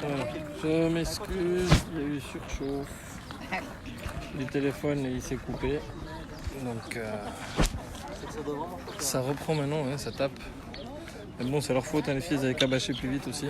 Voilà. Je m'excuse, il y a eu surchauffe. Le téléphone il s'est coupé. Donc ça reprend maintenant, hein, ça tape. Mais bon, c'est leur faute, hein, les filles, ils avaient qu'à bâcher plus vite aussi.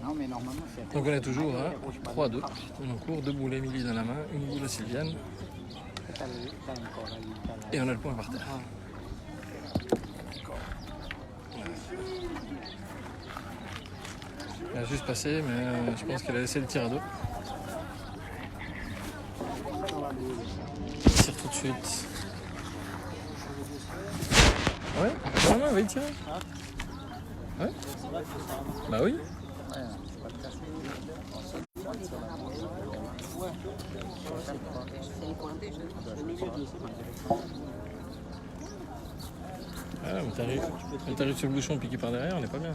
Non, mais normalement, c'est... Donc on est toujours à 3-2. On est en cours, 2 boules Émilie dans la main, une boule à Sylviane. Et on a le point par terre. Elle a juste passé, mais je pense qu'elle a laissé le tir à dos. Elle tire tout de suite. Ouais, non, elle va y tirer. Ouais. Bah oui. Ah, mais t'arrives sur le bouchon piqué par derrière, on est pas bien.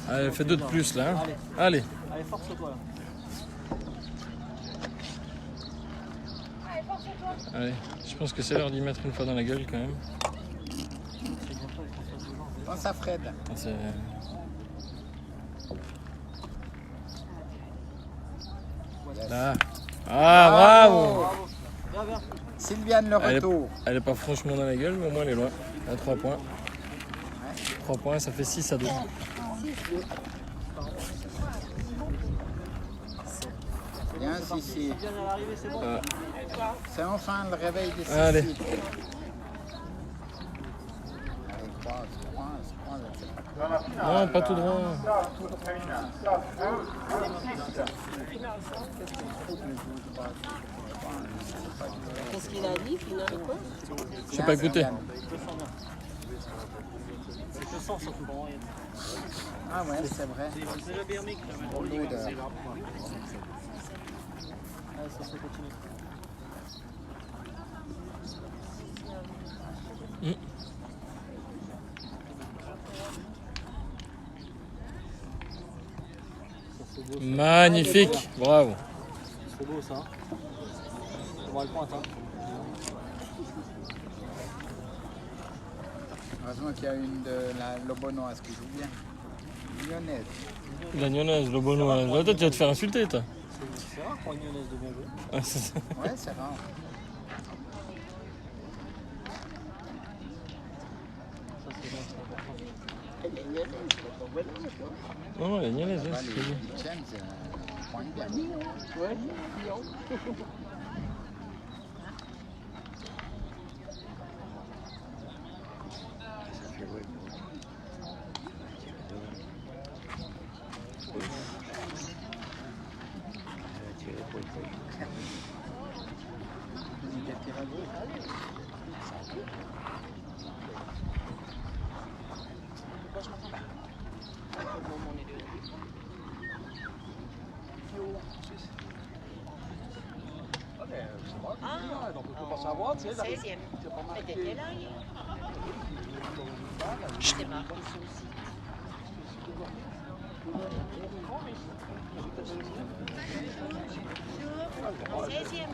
Allez, fais 2 de plus là. Hein. Allez. Allez, force-toi là. Allez, je pense que c'est l'heure d'y mettre une fois dans la gueule quand même. Pense à Fred. C'est... Là. Ah, bravo! Viens, viens. Sylviane, le retour. Elle est pas franchement dans la gueule, mais au moins elle est loin. À 3 points. 3 points, ça fait 6-2. Bien, Sissi. Viens à l'arrivée, c'est bon. C'est enfin le réveil des Sissi. Allez. Allez, croise, Non, pas tout droit. Qu'est-ce qu'il a dit finalement? Je sais pas écouter. C'est 200 surtout pour rien. Ah ouais, c'est vrai. C'est le Birmic. Pour l'odeur. Allez, ça se continue. Magnifique, bravo. C'est beau ça. On va le pointe. Hein. Heureusement qu'il y a une de la Lobonoise qui joue bien. Lyonnaise. La Lyonnaise, le Bonoise. Là, toi, tu vas te faire insulter, toi. C'est rare pour une Lyonnaise de bien jouer. Ouais, c'est rare. Ça c'est bien, c'est important. Elle est lyonnaise, c'est pas bonne, quoi. Non, la Lyonnaise, ouais, Ouais, c'est les bien. huitièmes, c'est point bien. Ouais, Lyon. Donc on peut pas savoir, tu sais. 16e. Elle était là hier. C'est marrant, ça aussi. Bonjour. 16e.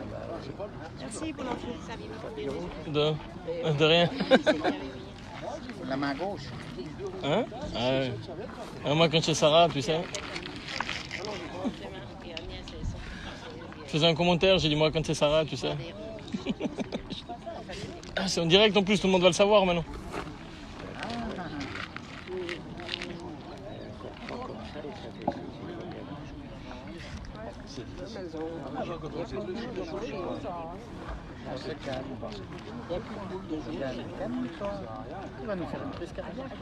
Merci pour l'enfant. Ça vient De rien. La main gauche. Hein? Ah, ouais. Ah, moi, quand chez Sarah, tu sais. Je faisais un commentaire, j'ai dit moi quand c'est Sarah, tu sais. Ah, c'est en direct en plus, tout le monde va le savoir maintenant. Se calme. Calme-toi. Il va nous faire une crise cardiaque.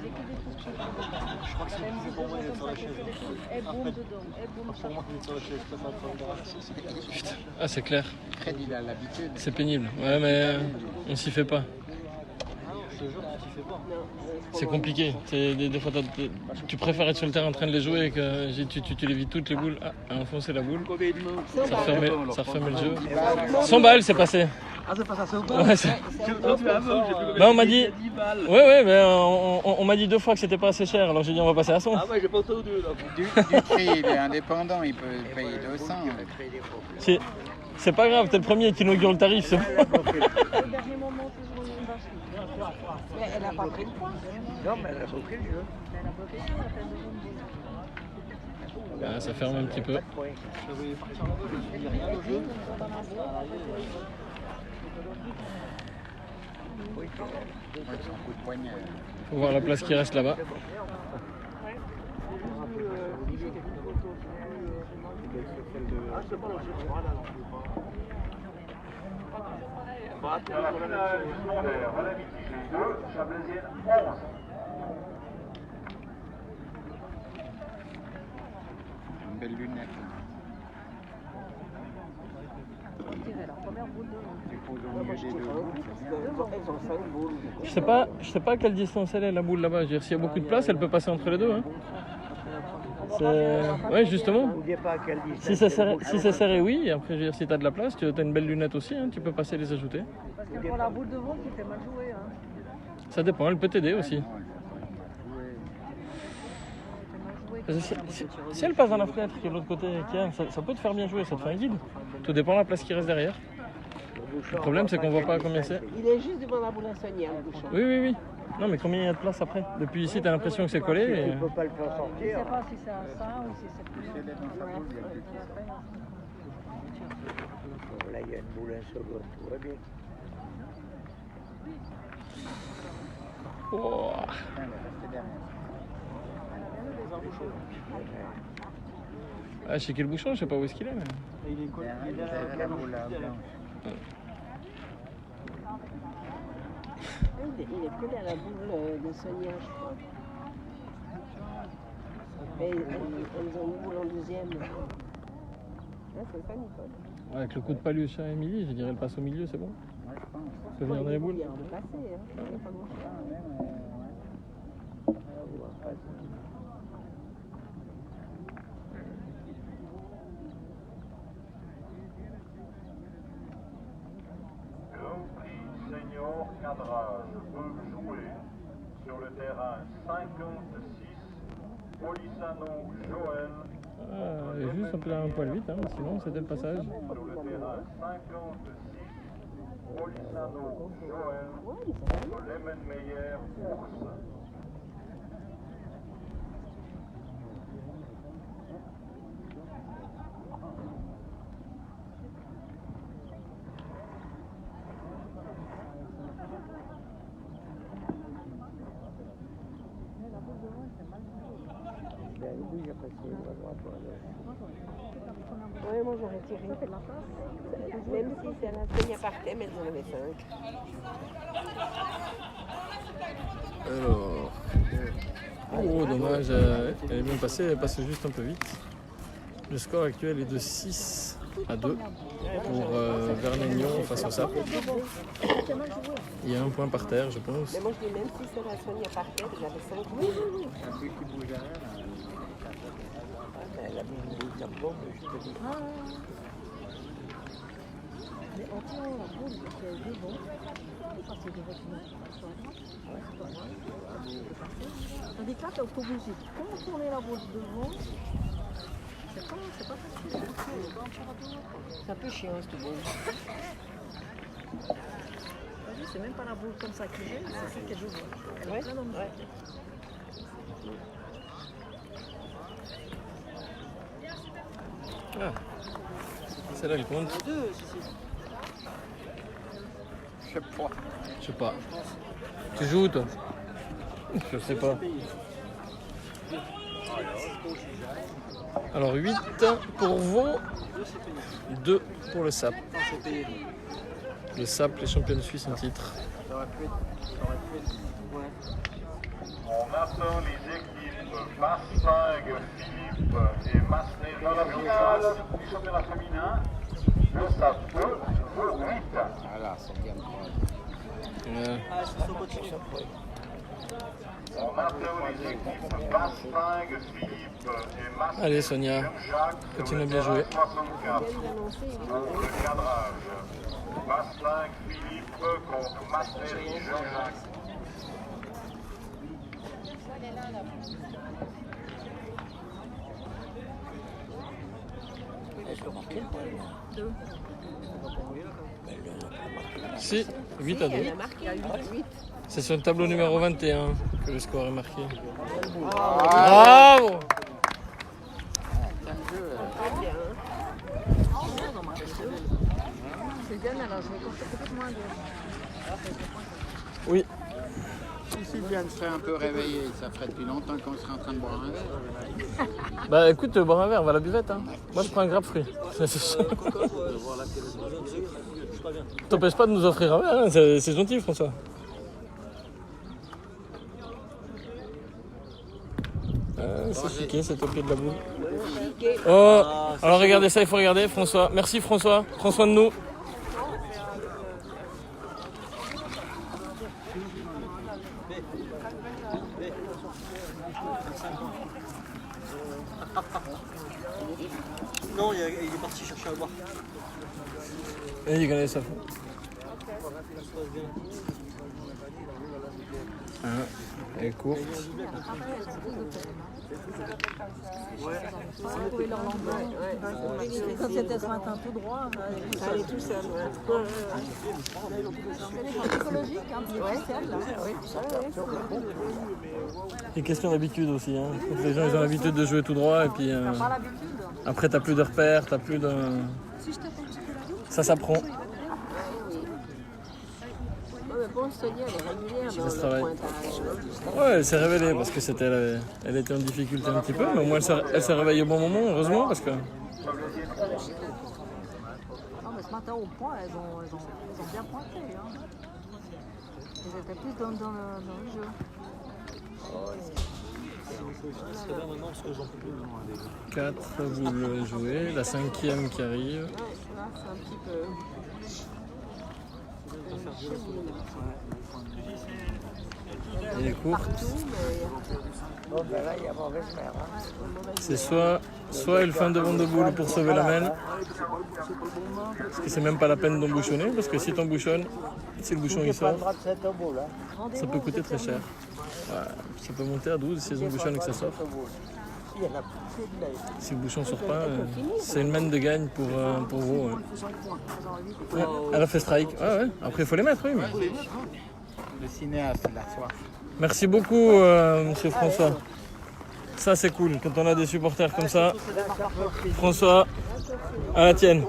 Je crois que c'est pour moi d'être sur la chaise. Pour moi d'être sur la chaise, je préfère faire le Ah, c'est clair. Fred, il a l'habitude. C'est pénible. Ouais, mais on s'y fait pas. Je te jure, tu fais pas. C'est compliqué. Des fois, tu préfères être sur le terrain en train de les jouer que tu les vides toutes les boules. Ah, à enfoncer la boule. Ça refermait le jeu. 100 balles, c'est passé. Ah, c'est pas ça, c'est au Ouais, c'est- Ben, on m'a dit. Ouais, mais on m'a dit 2 fois que c'était pas assez cher, alors j'ai dit on va passer à 100. Ah ouais, j'ai pas entendu là. Du prix, il est indépendant, il peut payer 200. C'est pas grave, t'es le premier qui inaugure le tarif, c'est bon. Au dernier moment, toujours une vache. Mais elle n'a pas pris le poids. Non, mais elle a pas pris le jeu. Elle n'a pas pris le poids, elle a fait 2 Ça ferme un petit peu. Son coup de poignet. Faut voir la place qui reste là-bas. Dans la finale secondaire, Valami Tigé 2, Chablaisienne 11. Une belle lunette. la première boule de vin. Tu poses au milieu des deux. Elles ont 5 boules. Je sais pas à quelle distance elle est la boule là-bas. Je veux dire, s'il y a beaucoup de place, elle peut passer entre les deux. Hein. Ouais, justement. N'oubliez pas à quelle distance. Si c'est serré, oui. Et après, je veux dire, si t'as de la place, tu as une belle lunette aussi. Hein, tu peux passer et les ajouter. Parce que pour la boule de vent, qui fait mal jouer. Hein. Ça dépend. Elle peut t'aider aussi. Non, il faut pas jouer. Parce que si elle passe dans la fenêtre qui est de l'autre côté, ça peut te faire bien jouer. Ça te fait un guide. Tout dépend de la place qui reste derrière. Le problème, c'est qu'on voit pas combien c'est. Il est juste devant la boule à Sonia, le bouchon. Oui. Non, mais combien il y a de place après? Depuis ici, t'as l'impression que c'est collé. Tu Et... ne peux pas le faire Je sortir. ne sais pas si c'est à ça ou si c'est plus Si elle est dans sa boule, il y a plus de place. Bon, là, il y a une boule à seconde, tout va bien. Oh. Elle est restée derrière. Ah, je sais quel bouchon, je sais pas où est-ce qu'il est. Mais... Derrière la boule à blanche. Il est collé à la boule de Sonia, je crois. Et elles ont une boule en deuxième. Là, c'est pas Nicole. Ouais, avec le coup de paluche à Émilie, je dirais elle passe au milieu, c'est bon. Ouais, je pense. Elle peut venir dans les boules. Il y a de passer, hein. Il y a pas grand-chose. Ah, même, Grand Prix Senior Cadrage peuvent jouer sur le terrain 56, Polissano Joël. Ah, juste un poil vite, hein, sinon c'était le passage. Sur le terrain 56, Polissano Joël, Lemmenmeyer Ours. Il a passé à droite ou à gauche. Ouais, moi j'aurais tiré. Même si c'est la Sonia partait, mais j'en avais 5. Alors. Oh, dommage, elle est bien passée, elle passe juste un peu vite. Le score actuel est de 6 à 2 pour Vernet-Nyon face au SAP. Il y a un point par terre, je pense. Mais moi je dis même si c'est la Sonia partait, j'avais 5. un peu qui bouge derrière. Elle a mis une boule tampon, mais je te dis. Mais en tirant la boule, c'est devant. Ça, c'est devant une autre soit à droite. Ouais, c'est pas mal. Tandis que là, t'es obligé de contourner la boule devant. C'est pas facile. C'est un peu chiant cette boule. Vas-y, c'est même pas la boule comme ça qui est, c'est celle qui est devant. Elle Ouais, est plein dans le ouais. Ah, c'est là elle compte. Je sais pas. Je sais pas. Tu joues toi? Je sais pas. Alors 8 pour Vaud, 2 pour le SAP. Le SAP, les champions de Suisse en titre. Ça aurait pu être. On attend les équipes Masling, Philippe et Massenet dans la finale du championnat féminin. Le stade 2, Vaud 8. Voilà, c'est bien. On appelle les équipes Bastling, Philippe et Masné. Allez Sonia, Jacques, continue à bien jouer. 64. Pour le cadrage. Bastling, Philippe contre Masnéry, Jean-Jacques. Si, 8 à 2. Elle a marqué 8. C'est sur le tableau numéro 21 que le score est marqué. Bravo! Très bien. C'est bien, elle a joué complètement à gauche. Oui. Si Sylviane serait un peu réveillée, ça ferait depuis longtemps qu'on serait en train de boire un verre. Bah écoute, boire un verre, on va à la buvette. Hein. Moi je prends un grapefruit. T'empêches pas de nous offrir un verre, hein. C'est gentil François. C'est chiqué, c'est au pied de la boule. Oh, alors regardez ça, il faut regarder François. Merci François, prends soin de nous. Non, il est parti chercher à boire. Et il connaît ça. Elle est courte. Trouver leur langage. Quand c'était ce matin tout droit, Elle est tout seul. c'est psychologique, un petit spécial là. C'est question d'habitude aussi. Hein. Les gens ils ont l'habitude de jouer tout droit et puis Pas l'habitude. après t'as plus de repères, t'as plus de. Ça s'apprend. Bon, Sonia, elle est régulière Ça dans se le travaille. pointage. Ouais, elle s'est révélée parce que elle était en difficulté un petit peu, mais au moins elle s'est réveillée au bon moment, heureusement, parce que. Non, mais ce matin au point, elles ont bien pointé. Hein. Elles étaient plus dans le jeu. C'est bien maintenant parce que j'en peux plus. 4 boules jouées, la 5e qui arrive. Ouais, là, c'est un petit peu. Elle est courte. Bon, ben là, il y a mauvaise mère. C'est soit elle fait un devant de boule pour sauver la mêle, parce que c'est même pas la peine d'embouchonner, parce que si t'embouchonnes, si le bouchon il sort, ça peut coûter très cher. Ouais, ça peut monter à 12 si elles embouchonnent et que ça sort. Si le bouchon sort pas, c'est une mène de gagne pour vous. Ouais. Ouais, elle a fait strike. Ouais. Après il faut les mettre, oui. Mais... Le cinéaste, la soirée. Merci beaucoup, monsieur François. Ça, c'est cool quand on a des supporters comme ça. François, à la tienne.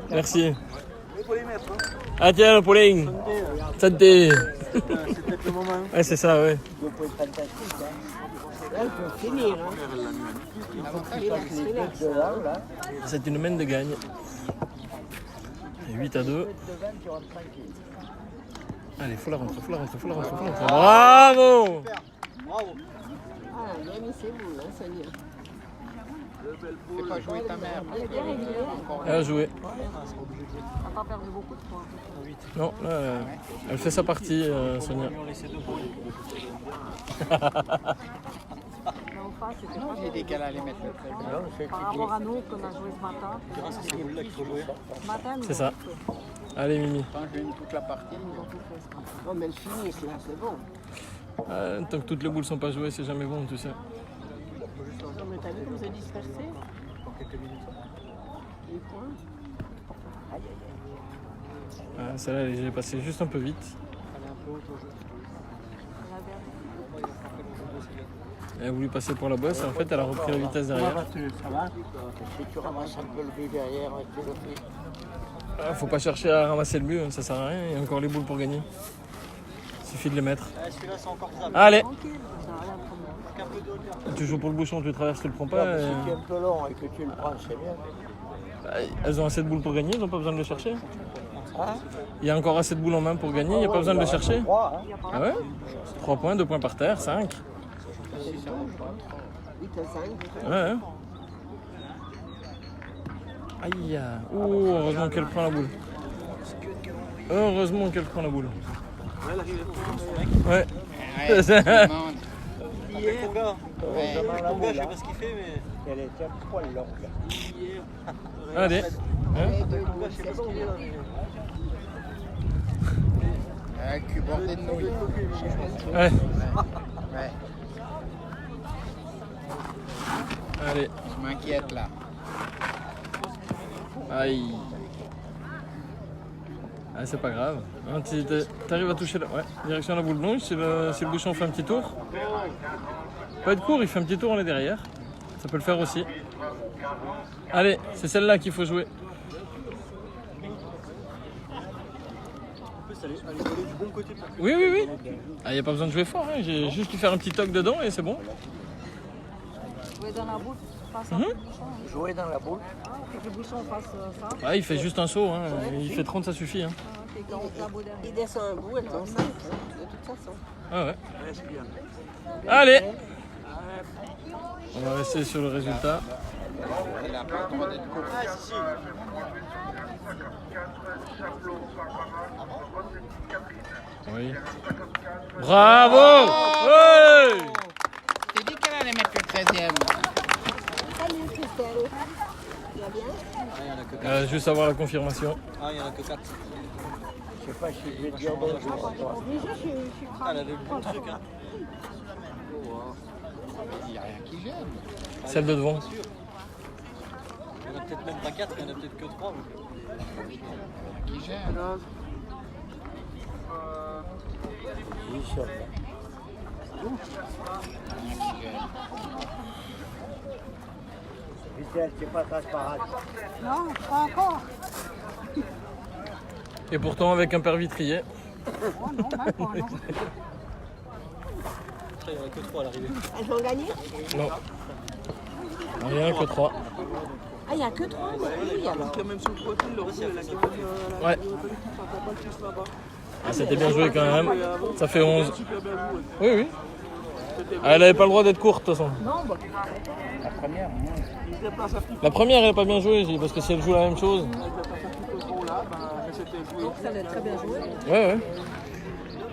Merci. À la tienne, Pauline. Santé. Ouais, c'est ça, ouais. Là, il faut finir. C'est une mène de gagne. 8 à 2. Allez, faut la rentrer. Bravo! Bravo. Ah, elle a bien mis ses boules, hein, Sonia. C'est pas jouer ta mère. Elle est bien régulière. Elle a joué. Elle n'a pas perdu beaucoup de points. Non, là, elle fait sa partie, Sonia. On laissait 2 points. Mais en face, c'était pas J'ai dit qu'elle allait mettre le trait. par rapport à nous qu'on a joué ce matin. Grâce à ces boules-là qu'il faut jouer. Ce matin, nous C'est ça. Allez, Mimi. Quand je gagne toute la partie. Oh, mais elles finissent là, c'est bon. Tant que toutes les boules sont pas jouées, c'est jamais bon, tu sais. Non, mais t'as vu comme c'est dispersé? Les points. Celle-là, j'ai passé juste un peu vite. Elle a voulu passer pour la bosse et en fait, elle a repris la vitesse derrière. Ça va? Si tu ramasses un peu le but derrière, tu le fais. Faut pas chercher à ramasser le but, ça sert à rien. Il y a encore les boules pour gagner. Il suffit de les mettre. Celui-là, c'est encore faisable. Allez, tranquille, ça n'a rien de problème. Un peu de hauteur. tu joues pour le bouchon, tu le traverses, tu le prends pas. Si tu es un peu long et que tu le prends, c'est bien. Elles ont assez de boules pour gagner, ils n'ont pas besoin de le chercher. Hein? Il y a encore assez de boules en main pour gagner, il n'y a pas besoin de le chercher. 3, hein? Ah ouais 3 points, 2 points par terre, 5. 8 à 5. Ouais. Hein. Aïe. Oh, heureusement qu'elle prend la boule. Heureusement qu'elle prend la boule. Ouais. Ouais, Hier, Conga. Heureusement, la Conga, je boule, sais hein. pas ce qu'il fait, mais Elle était un poil longue. hier. Allez. Hein? Conga, je sais pas ce qu'il est là. Un cul bordé de nouilles. Ouais. Ouais, Allez. je m'inquiète là. Aïe. Ah, c'est pas grave. Hein, t'arrives à toucher la... Ouais, direction la boule blanche, si le bouchon fait un petit tour. Pas être court, il fait un petit tour, on est derrière. Ça peut le faire aussi. Allez, c'est celle-là qu'il faut jouer. En plus, elle est collée du bon côté pour que. Oui, oui, oui. Ah, y a pas besoin de jouer fort, hein. J'ai juste lui faire un petit toc dedans et c'est bon. Jouer dans la boule, face à Mhm. le bouchon. Hein. Jouer dans la boule. Ah, fait que le bouchon fasse ça. Ah, il fait juste un saut, hein. Il fait 30, ça suffit. Hein. Ah, fait qu'on monte la boule derrière. Il descend un bout, elles ont 5, de toute façon. Ah ouais. Ouais, c'est bien. Allez. On va rester sur le résultat. Elle a pas le droit d'être courte. Ah, si, si. Oui. Bravo. Ouais. T'as dit qu'elle allait mettre le 13e. Salut Christelle. Tu vas bien? Ah, il y en a que 4. Juste avoir la confirmation. Ah, il y en a que 4. Je sais pas si je vais te dire bonjour à toi. Déjà, je suis Ah, elle avait le bon truc, hein. Il n'y a rien qui gêne. Celle de devant. Il y en a peut-être même pas 4, il y en a peut-être que 3. Qui gêne. Oui, ça. Christelle, c'est pas transparent. Non, pas encore. Et pourtant avec un père vitrier. Oh non, même pas, non. Il y en a que 3 à l'arrivée. Elles ont gagné? Non. Rien que 3. Ah, il n'y a que 3? Oui, alors. Même sur le profil, le rouge, elle a gagné. Ouais. Ah, c'était bien joué quand même. Ça fait 11. Oui, oui. Ah, elle avait pas le droit d'être courte de toute façon. Non, bah, La première, La première, elle a pas bien joué, parce que si elle joue la même chose. donc ça allait très bien joué. Ouais, ouais.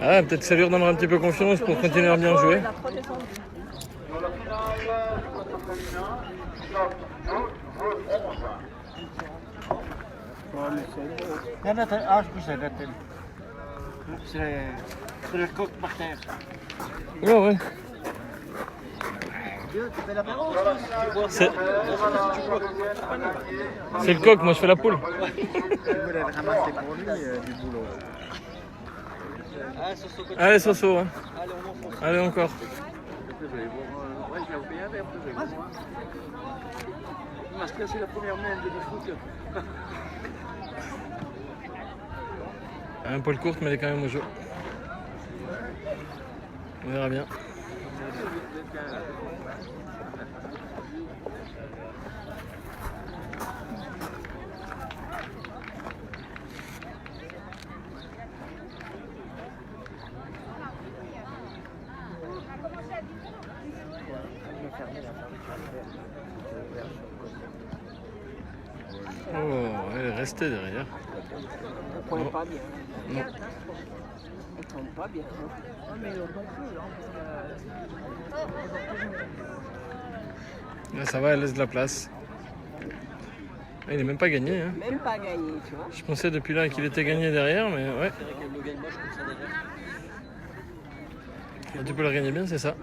Ah, peut-être que ça lui redonnera un petit peu confiance pour continuer à bien jouer. La 3 descendue. Dans la finale du quatrième féminin, choc 2-11. Non, dat ah, je sais, c'est le coq par terre. Ouais, ouais. C'est le coq, moi je fais la poule. Je voulais ramasser pour lui du boulot. Ah, sur ce côté. Allez, Soso. Hein. Allez, on enfonce. Allez, encore. Il m'a stressé la première main de foot. Un poil courte, mais elle est quand même au jeu. On verra bien. Oh, elle est restée derrière. Elle ne prend pas bien. Non. Elle ne prend pas bien. Ah, mais non plus, hein, Là, ça va, elle laisse de la place. Ah, il n'est même pas gagné. Hein. Même pas gagné, tu vois. Je pensais depuis là qu'il était gagné derrière, mais ouais. C'est vrai qu'elle le gagne moche comme ça derrière. Ah, tu peux la gagner bien, c'est ça.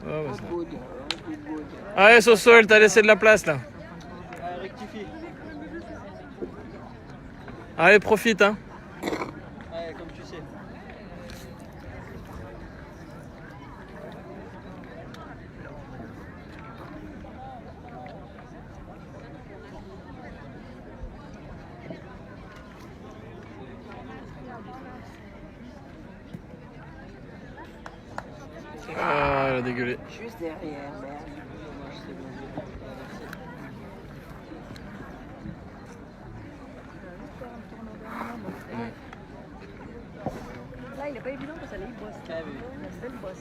Ah, bah, ça va. Good, good. Allez, Soso, elle t'a laissé de la place là. Ah, rectifie. Allez, profite. Hein. Ouais, comme tu sais. Ah, elle a dégueulé. Juste derrière, merde. là, il n'est pas évident parce qu'elle est bosse. Ah oui. C'est le boss.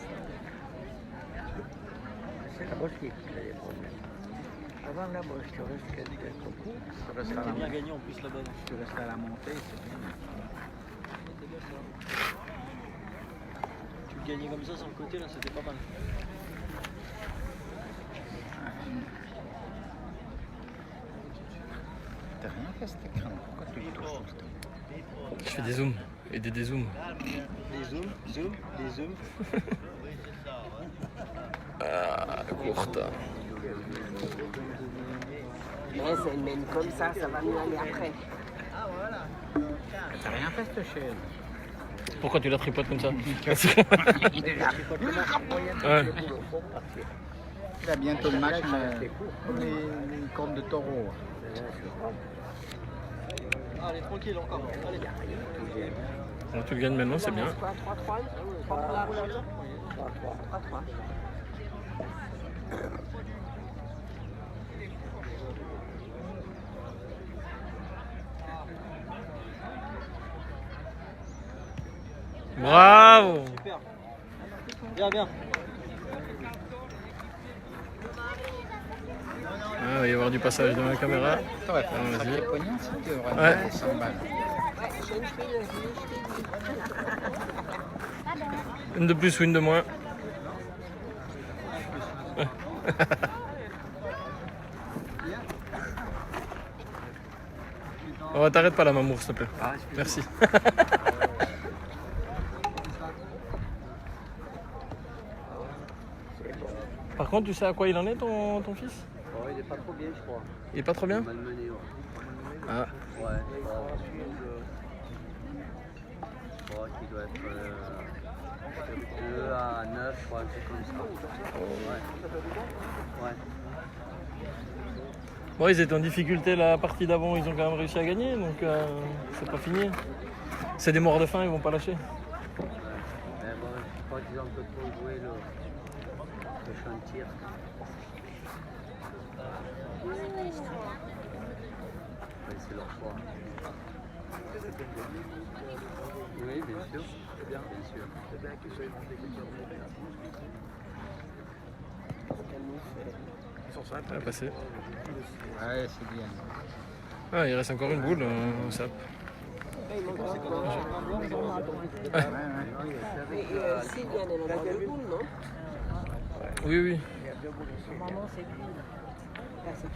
C'est la bosse qui a des problèmes. Avant là-bas, je te reste quelques coups. Je reste à T'as la bien montée. gagné en plus là-bas. Je reste à la montée, c'est bien. Tu le gagnais comme ça sur le côté là, c'était pas mal. T'as rien fait cet écran, pourquoi tu le touches tout le temps? Je fais des zooms et des dézooms. Des zooms, des zooms. Ah, courte. Mais c'est même comme ça va mieux aller après. T'as rien fait cette chaise. Pourquoi tu la tripotes comme ça? Il est là. Ouais. Il a bientôt le match, comme les cornes de taureau. Allez, tranquille encore. Allez. Donc tu le gagnes maintenant, c'est bien. Quoi, 3-3 3-3. Bravo! Super. Bien, bien. Ah, il va y avoir du passage dans la caméra. T'aurais fait un Vas-y. sacré pognon si tu aurais Ouais. fait 100 balles. Ouais, j'ai une fille. Une de plus ou une de moins. Oh, t'arrêtes pas là, Mamour, s'il te plaît. Merci. Par contre, tu sais à quoi il en est, ton fils? Oh, il est pas trop bien, je crois. Il est pas trop bien? Malmené, ouais. Ah, Ouais, je crois qu'il doit être 2 à 9, je crois, quelque chose comme ça. Ouais. Ouais. bon, ils étaient en difficulté la partie d'avant, ils ont quand même réussi à gagner, donc c'est pas fini. C'est des morts de faim, ils vont pas lâcher. Mais bon, je crois qu'ils ont un peu trop joué le champ de tir. Ouais, c'est leur choix. Oui, bien sûr. Bien sûr. C'est bien qu'ils soient montés Ça va passer. Ouais, c'est bien. Ah, il reste encore une boule au sap. Il manque encore. Ouais, ouais. Mais Sylviane, elle en a deux boules, non? Oui, oui. Maman, c'est cool.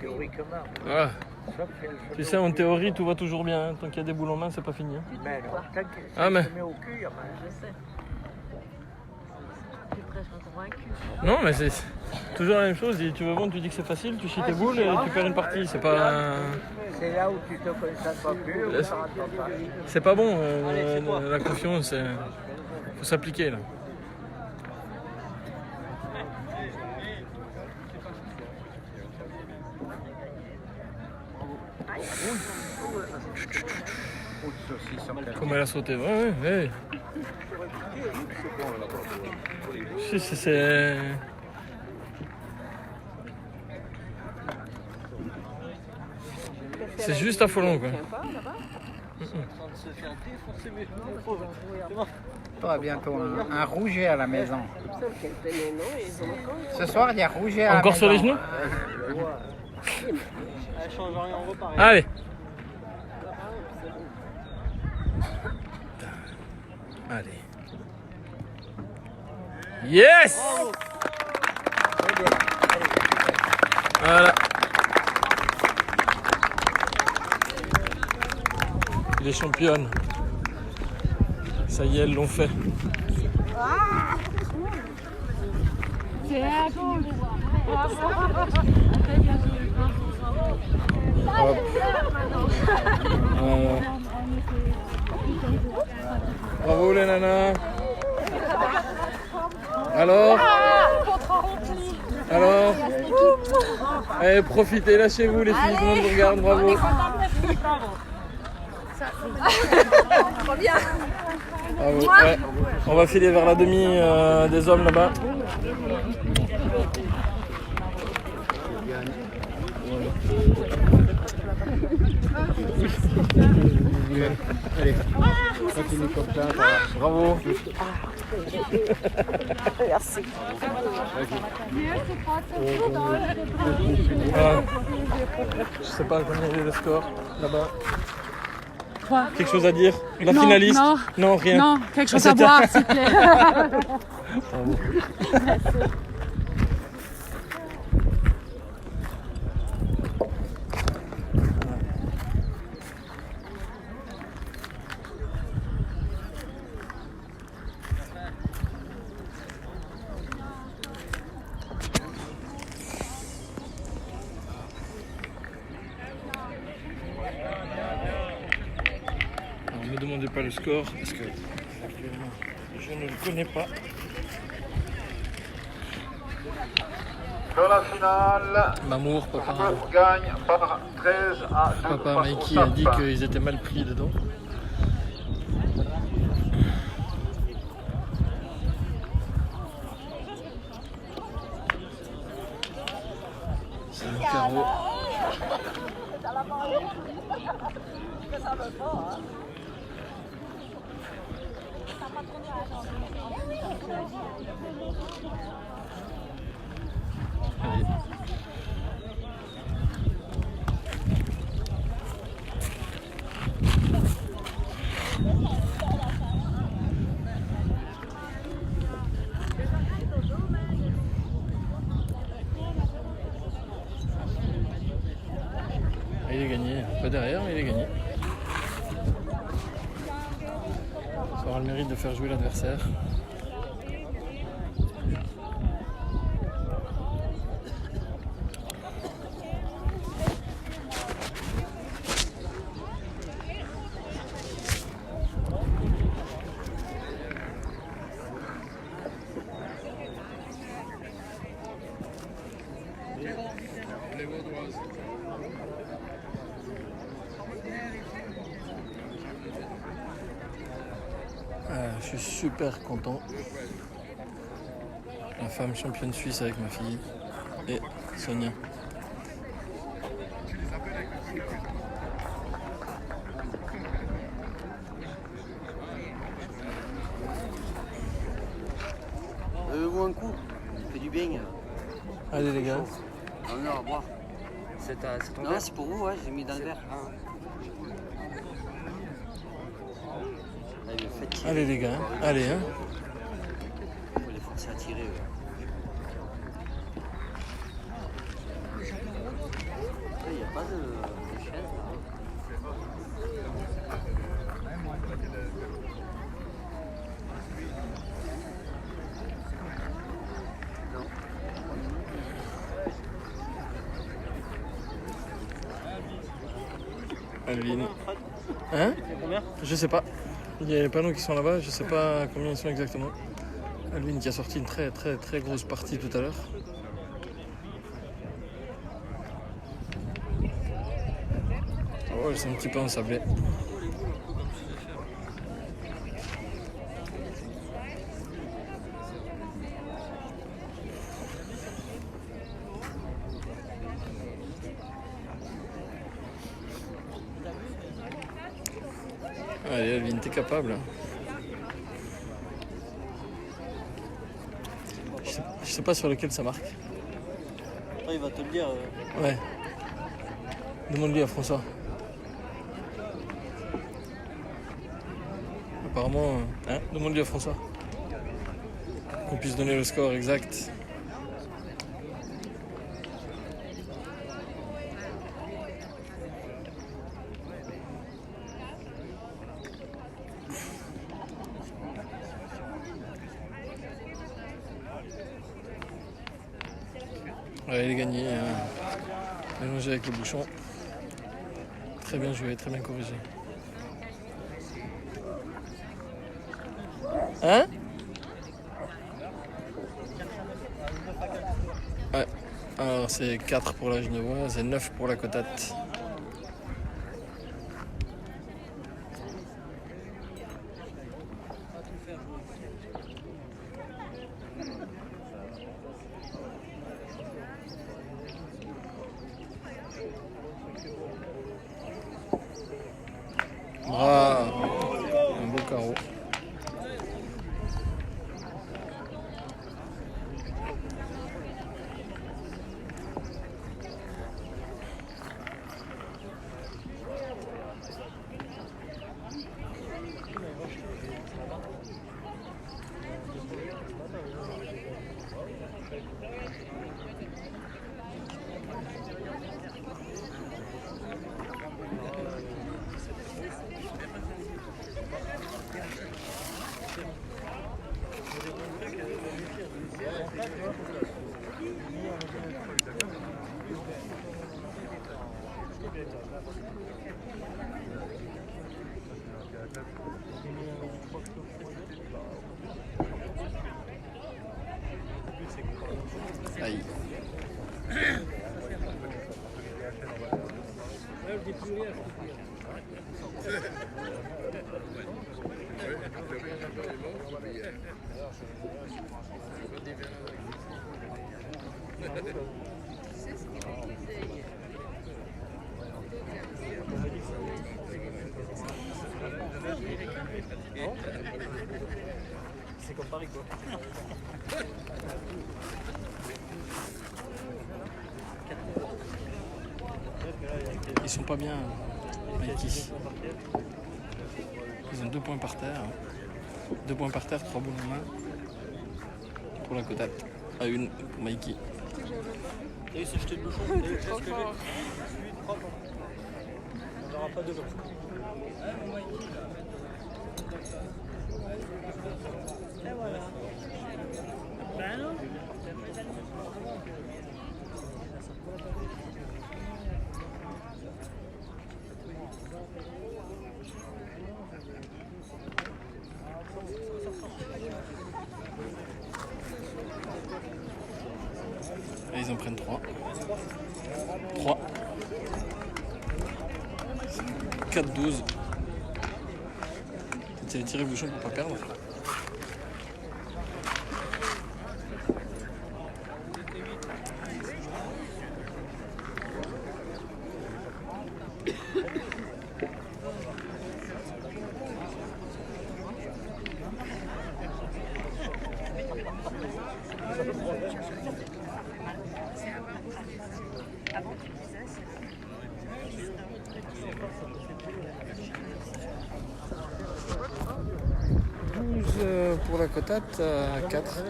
Théoriquement. Ah. Sauf qu'elle se Tu met sais, au en cul. théorie, tout va toujours bien. Hein. Tant qu'il y a des boules en main, c'est pas fini. Hein. Mais non, tant qu'elle Ah, mais- se met au cul, il y a mal. Je sais. Je suis presque convaincue. Non, mais c'est toujours la même chose. Et tu veux vendre, tu dis que c'est facile, tu chies tes boules et tu perds une partie. C'est pas, C'est là où tu te concentres plus, où Laisse- ça rentre pas. c'est pas bon. La confiance, il faut s'appliquer là. Ou de saucisses en terre. Comme elle a sauté. Ouais, ouais, ouais. Si, c'est. C'est juste affolant, quoi. Tiens pas, là-bas? en train de se faire défoncer, mais c'est bon. Toi, bientôt un rouget à la maison. Sauf qu'elle tenait, non? Et ils ont encore. Ce soir, il y a rouget à la maison. Encore sur les genoux? Elle change rien, on repart. Allez. Allez. Yes! Voilà. Les championnes. Ça y est, elles l'ont fait. Hop. Voilà. Bravo les nanas. Alors? Alors? Allez, profitez, lâchez-vous les filles, tout le monde vous regarde, bravo. Bravo. Ouais. On va filer vers la demi des hommes là-bas. continue comme ça. Bravo. Merci. Je sais pas combien est le score là-bas. Quoi? Quelque chose à dire? La Non, finaliste? non. Non, rien. Non, quelque chose à c'était- boire, s'il te plaît. Bravo. Alors, ne me demandez pas le score parce que actuellement je ne le connais pas. Dans la finale, Mamour, papa, gagne par 13 à 2 papa face au Mikey a dit SAP. qu'ils étaient mal pris dedans. C'est un carreau. Allez. Il est gagné, pas derrière, mais il est gagné. Ça aura le mérite de faire jouer l'adversaire. Je suis super content. La femme championne suisse avec ma fille et Sonia. Ou un coup, ça fait du bien. Allez les gars. Non, à boire. C'est ton verre? C'est pour vous, ouais, j'ai mis dans le verre. Allez les gars, allez hein. Faut les forcer à tirer. Il n'y a pas de chaise là. Alvin. Hein? Je sais pas. Il y a les panneaux qui sont là-bas, je sais pas combien ils sont exactement. Alvin qui a sorti une très grosse partie tout à l'heure. Oh, c'est un petit peu ensablé. Allez Alvin, t'es capable. Je sais pas sur lequel ça marque. Il va te le dire. Ouais. Demande-lui à François. Apparemment, hein, demande-lui à François. Qu'on puisse donner le score exact. Ouais, il est gagné. Mélangé avec le bouchon. Très bien joué, très bien corrigé. Hein? Ouais. Alors c'est 4 pour la Genevoise et 9 pour la Cotate. Bravo. Un beau carreau. Aïe. C'est comme Paris quoi. Ils sont pas bien, Mikey. Ils ont 2 points par terre. 2 points par terre, 3 boules en main. Pour la cotate. À 1 pour Mikey. T'as vu, c'est jeté le bouchon. Trop fort. On n'aura pas 2 comme ça. Et voilà. Ben non. Et ils en prennent 3. 3. 4-12. C'est les tirer bouchon pour pas perdre. Pour la cotate, 4.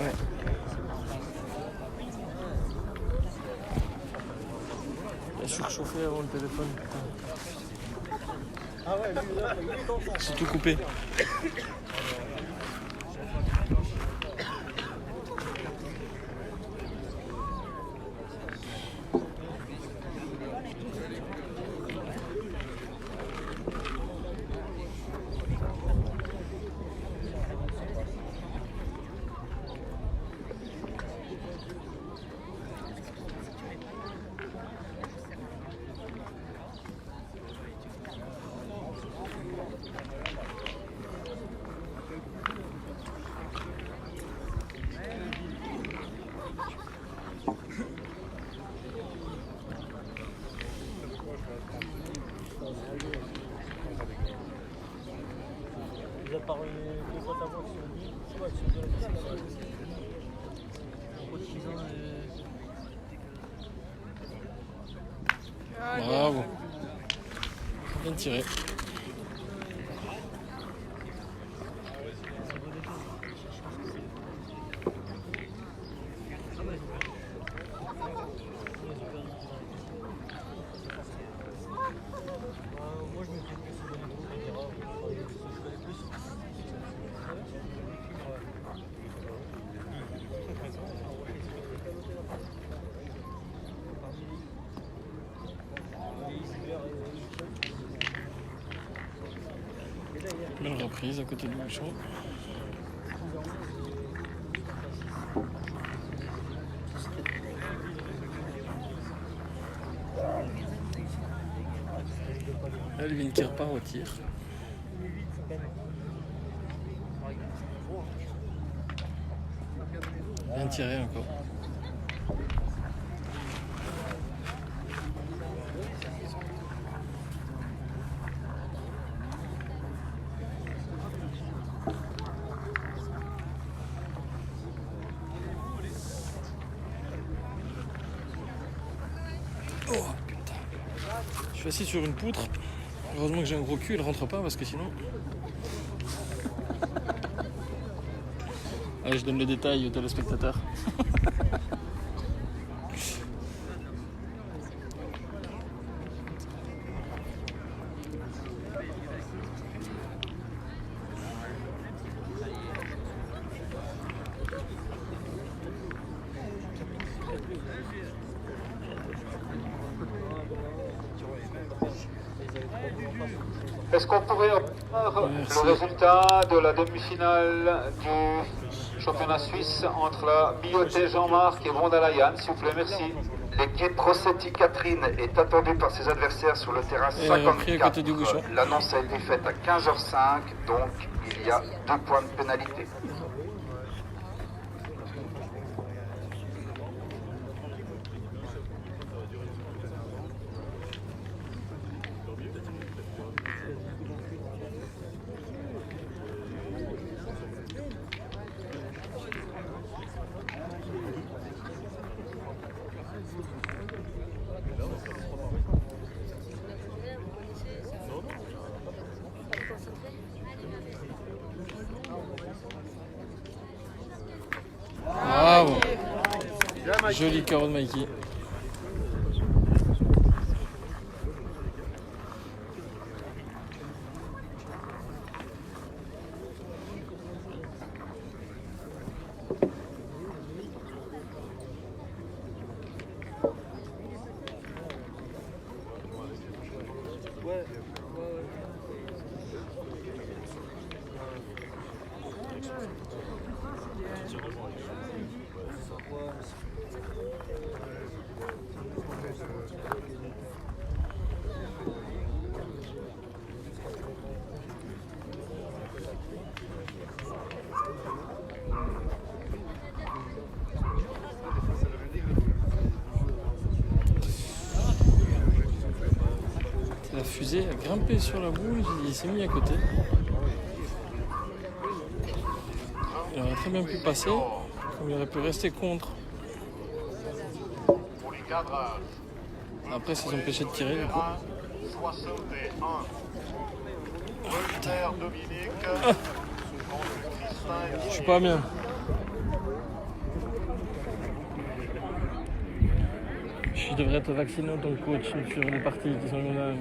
Ouais. Il a surchauffé avant le téléphone. C'est tout coupé. Déjà par deux fois ta voix sur le lit, c'est quoi, sur de la distance. Bravo. Bien tiré. Moi je me fais plus sur le niveau, on verra, je connais plus. Belle reprise à côté du bouchon. Elvin qui repart au tir. Bien tiré encore. suis assis sur une poutre. Heureusement que j'ai un gros cul, il rentre pas parce que sinon... Allez, je donne les détails aux téléspectateurs. Est-ce qu'on pourrait avoir le résultat de la demi-finale du championnat suisse entre la Milloté Jean-Marc et Vondalayan, s'il vous plaît, merci. L'équipe Rossetti Catherine est attendue par ses adversaires sur le terrain 54. L'annonce a été faite à 15h05, donc il y a 2 points de pénalité. Bravo. Joli carreau de Mikey. La fusée a grimpé sur la boule, il s'est mis à côté. Il aurait très bien pu passer, comme il aurait pu rester contre. Après, ils ont empêché de tirer. Du coup. Je suis pas bien. Je devrais être vacciné en tant que coach sur les parties qui sont là.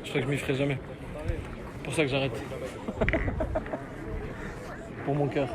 Je crois que je m'y ferai jamais. C'est pour ça que j'arrête. Pour mon cœur.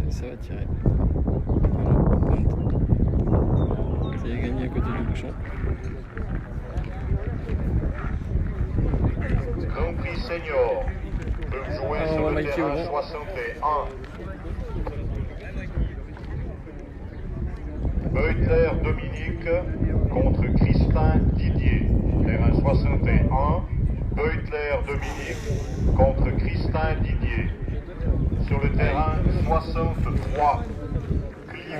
Ça va tirer. Ça y est gagné à côté du bouchon. Grand Prix Senior peut jouer sur le terrain 61. Beutler Dominique contre Crispin Didier. Terrain 61. Beutler Dominique contre Crispin Didier. Sur le terrain 63.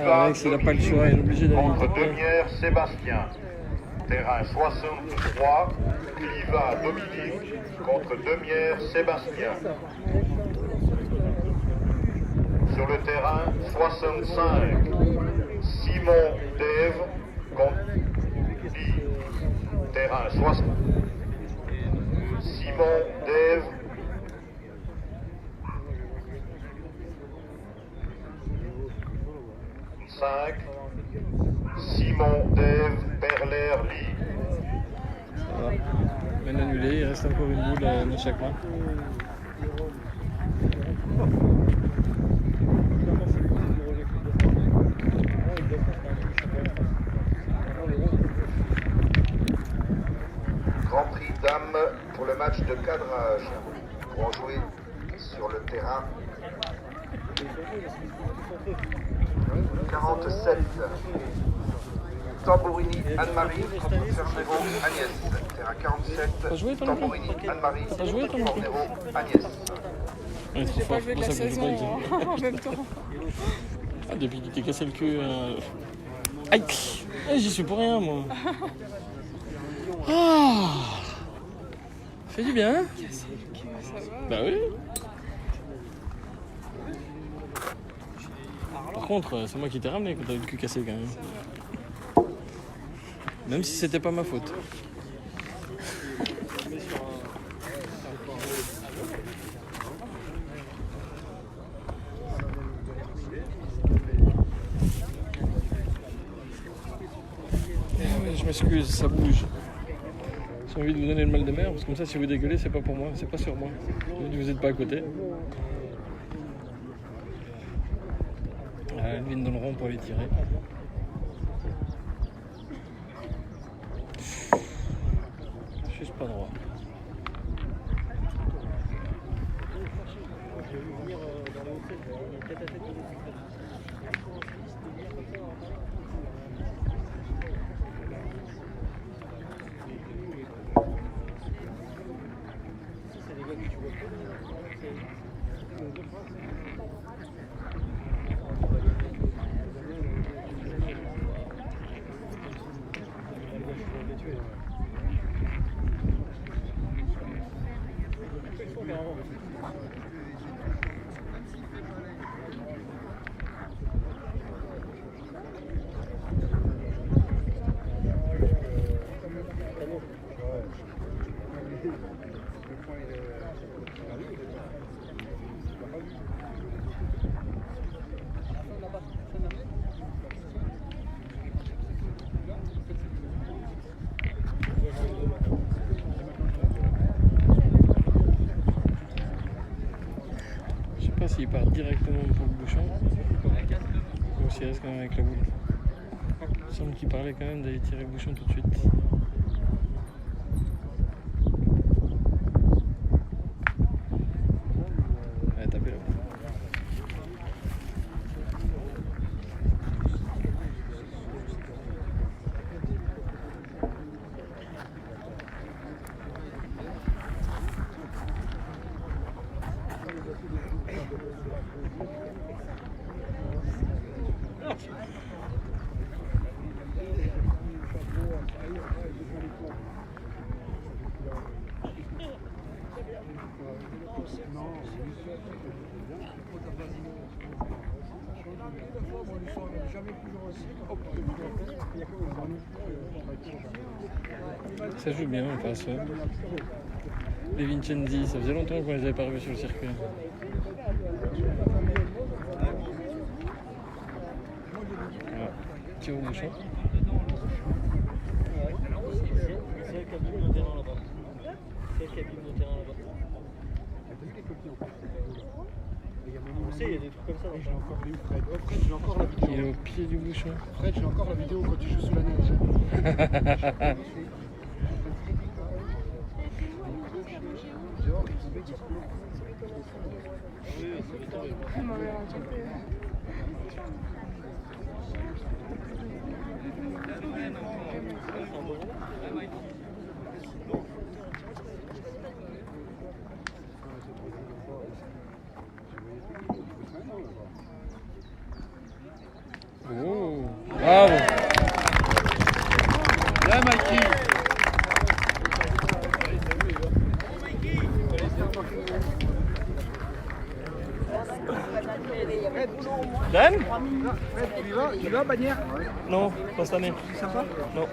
Alex, il n'a pas le choix, il est obligé d'aller contre Demière Sébastien. Terrain 63. Cliva Dominique contre Demière Sébastien. Sur le terrain 65. Simon Dave contre terrain 60. Simon Dave. Simon Dave Perler-Lee. Ça va. Même annulé, il reste encore une boule dans chaque main. Grand Prix Dames pour le match de cadrage. Pour jouer sur le terrain 47. Tambourini Anne-Marie, Fornero Agnès. Terrain 47, Tambourini Anne-Marie, Fornero Agnès. On est trop fort, c'est pour ça que je joue pas avec ça. En même temps. Ah, depuis qu'il t'est cassé le cul. Aïe! J'y suis pour rien, moi. Ah! Ça fait du bien, hein? Bah oui. Par contre, c'est moi qui t'ai ramené quand t'avais le cul cassé quand même. Même si c'était pas ma faute. Je m'excuse, ça bouge. J'ai envie de vous donner le mal de mer, parce que comme ça, si vous dégueulez, c'est pas pour moi, c'est pas sur moi. Vous n'êtes pas à côté. Elle vient dans le rond pour les tirer. Juste pas droit. Je sais pas s'il part directement pour le bouchon ou s'il reste quand même avec la boule. Il me semble qu'il parlait quand même d'aller tirer le bouchon tout de suite. Allez, tapez là. Ça joue bien en face. Ouais. Les Vincenzi, ça faisait longtemps qu'on les avait pas revus sur le circuit. Voilà. Tire au bouchon. C'est elle qui abîme le terrain là-bas. C'est elle qui abîme le terrain là-bas. Tu sais, il y a des trucs comme ça. J'ai encore les Fred. Oh, Fred, j'ai encore la vidéo. Il est au pied du bouchon. Fred, j'ai encore la vidéo quand tu joues sous la neige. Oh, bravo. Bien, Mikey. Dan? Tu vas, Bagnères? Non, pas cette année. C'est sympa? Non.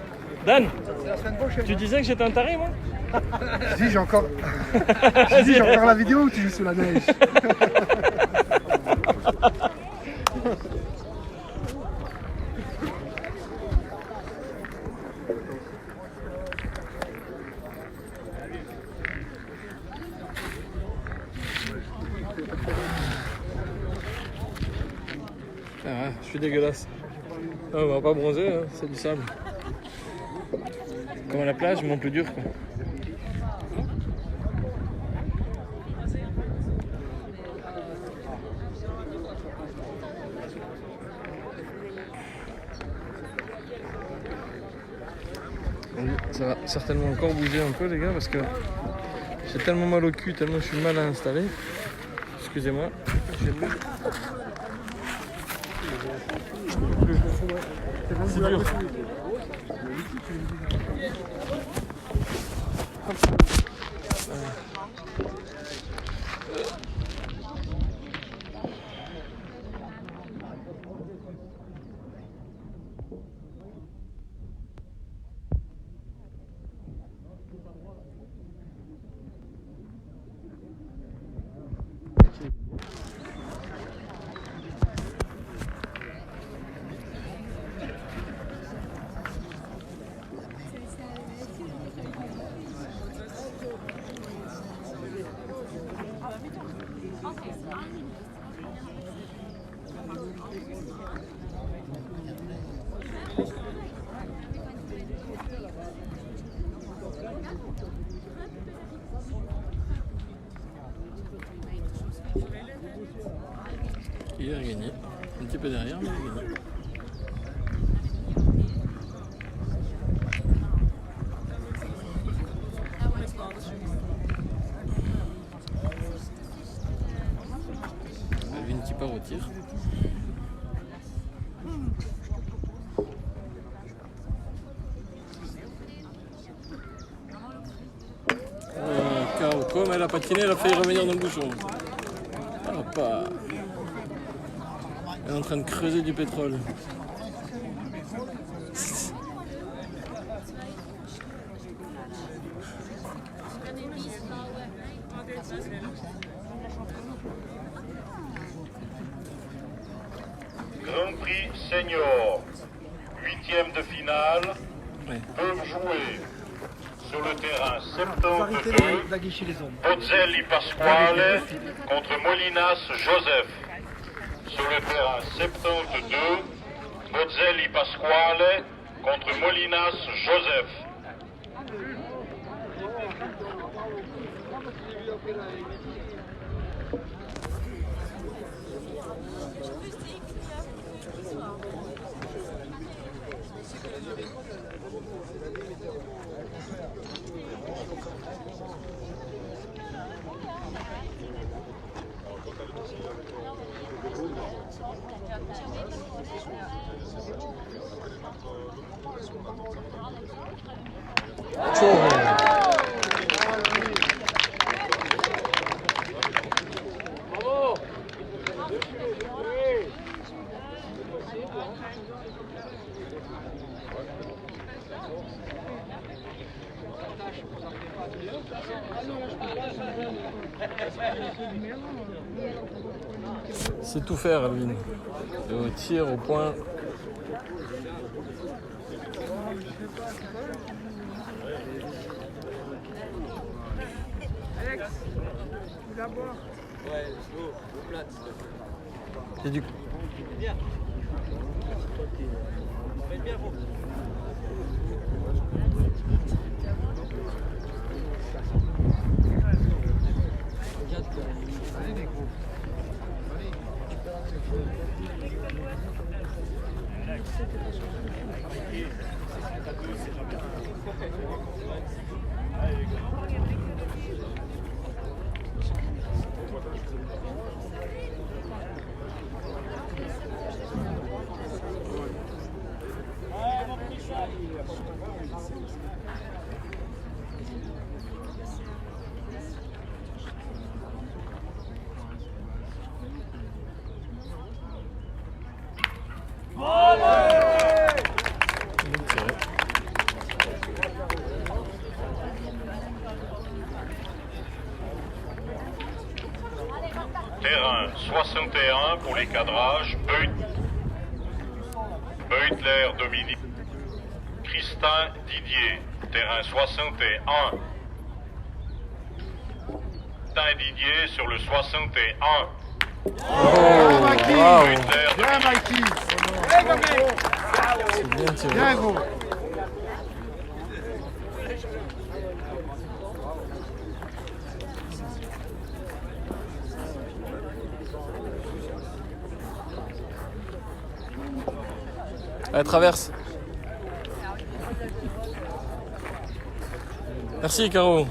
Dan, C'est la semaine prochaine. tu disais que j'étais un taré, moi? Si, j'ai encore... j'ai encore la vidéo où tu joues sous la neige. Ah, je suis dégueulasse. Ah, on va pas bronzer, hein, c'est du sable. Comme à la plage, mais en plus dur, quoi. Ça va certainement encore bouger un peu les gars parce que j'ai tellement mal au cul, tellement je suis mal à installer. Excusez-moi. C'est dur. Il a gagné. Un petit peu derrière, mais il a gagné. Vinci part au tir. KO. Comme elle a patiné, elle a failli revenir dans le bouchon. Hop. Elle est en train de creuser du pétrole. Grand Prix Senior, 8e de finale, peuvent jouer sur le terrain 72, Bozzelli Pasquale contre Molinas Joseph. Sur le terrain 72, Bozzelli Pasquale contre Molinas Joseph. C'est tout faire, Alvin. Au tir, au point. Alex, tu vas boire. Ouais, l'eau plate. Et du coup. Bien. Faites bien, vous. Allez les gros. Terrain 61 pour les cadrages, Beutler Dominique, Christin Didier, terrain 61. Christin Didier sur le 61. Bien Mikey. Beutler Bien Mikey. C'est bien tiré. Bien gros. Elle traverse. Merci Caro.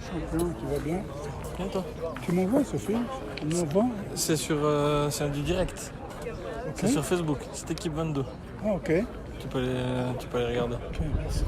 Champion, tu vas bien? Bien toi? Tu m'envoies ce film? C'est sur c'est du direct. Okay. C'est sur Facebook, c'est équipe 22. Ah ok. Tu peux aller regarder. Ok, merci.